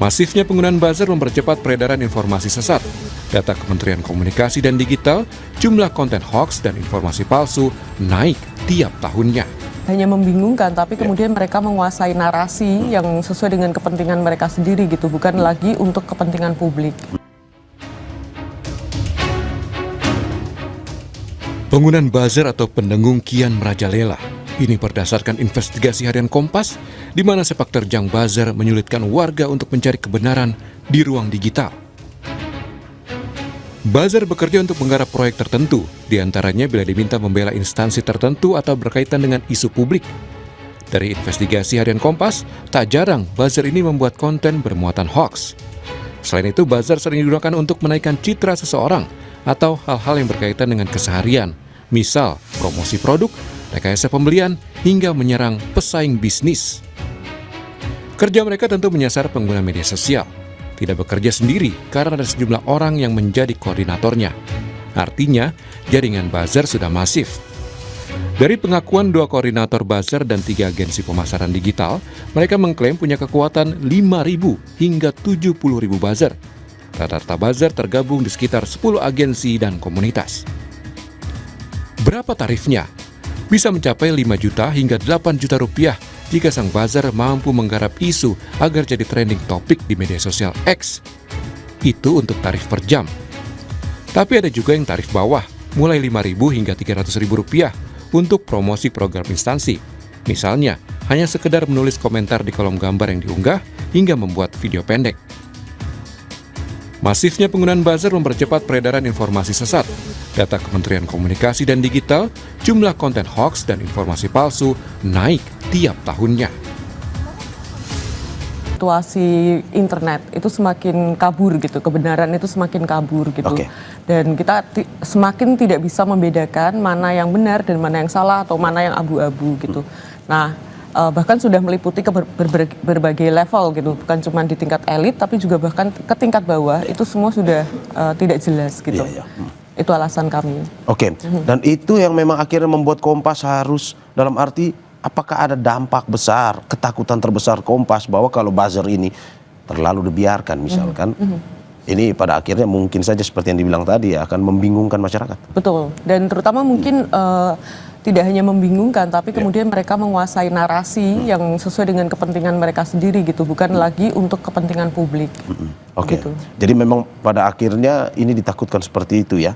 Masifnya penggunaan buzzer mempercepat peredaran informasi sesat. Data Kementerian Komunikasi dan Digital, jumlah konten hoax dan informasi palsu naik tiap tahunnya. Hanya membingungkan, tapi kemudian mereka menguasai narasi yang sesuai dengan kepentingan mereka sendiri gitu, bukan lagi untuk kepentingan publik. Penggunaan buzzer atau pendengung kian merajalela. Ini berdasarkan investigasi harian Kompas, di mana sepak terjang buzzer menyulitkan warga untuk mencari kebenaran di ruang digital. Buzzer bekerja untuk menggarap proyek tertentu, diantaranya bila diminta membela instansi tertentu atau berkaitan dengan isu publik. Dari investigasi harian Kompas, tak jarang buzzer ini membuat konten bermuatan hoax. Selain itu, buzzer sering digunakan untuk menaikkan citra seseorang atau hal-hal yang berkaitan dengan keseharian, misal promosi produk, rekayasa pembelian, hingga menyerang pesaing bisnis. Kerja mereka tentu menyasar pengguna media sosial. Tidak bekerja sendiri karena ada sejumlah orang yang menjadi koordinatornya. Artinya, jaringan buzzer sudah masif. Dari pengakuan 2 koordinator buzzer dan 3 agensi pemasaran digital, mereka mengklaim punya kekuatan 5.000 hingga 70.000 buzzer. Rata-rata buzzer tergabung di sekitar 10 agensi dan komunitas. Berapa tarifnya? Bisa mencapai 5 juta hingga 8 juta rupiah jika sang buzzer mampu menggarap isu agar jadi trending topik di media sosial X. Itu untuk tarif per jam. Tapi ada juga yang tarif bawah, mulai 5.000 hingga 300.000 rupiah untuk promosi program instansi. Misalnya, hanya sekedar menulis komentar di kolom gambar yang diunggah hingga membuat video pendek. Masifnya penggunaan buzzer mempercepat peredaran informasi sesat. Data Kementerian Komunikasi dan Digital, jumlah konten hoax dan informasi palsu naik tiap tahunnya. Situasi internet itu semakin kabur gitu, kebenaran itu semakin kabur gitu. Dan kita semakin tidak bisa membedakan mana yang benar dan mana yang salah atau mana yang abu-abu gitu. Nah, bahkan sudah meliputi ke berbagai level gitu, bukan cuma di tingkat elit tapi juga bahkan ke tingkat bawah, itu semua sudah tidak jelas gitu. Itu alasan kami. Dan itu yang memang akhirnya membuat Kompas harus, dalam arti apakah ada dampak besar, ketakutan terbesar Kompas bahwa kalau buzzer ini terlalu dibiarkan misalkan, ini pada akhirnya mungkin saja seperti yang dibilang tadi ya, akan membingungkan masyarakat. Betul, dan terutama mungkin tidak hanya membingungkan, tapi kemudian mereka menguasai narasi yang sesuai dengan kepentingan mereka sendiri gitu, bukan lagi untuk kepentingan publik. Gitu. Jadi memang pada akhirnya ini ditakutkan seperti itu ya.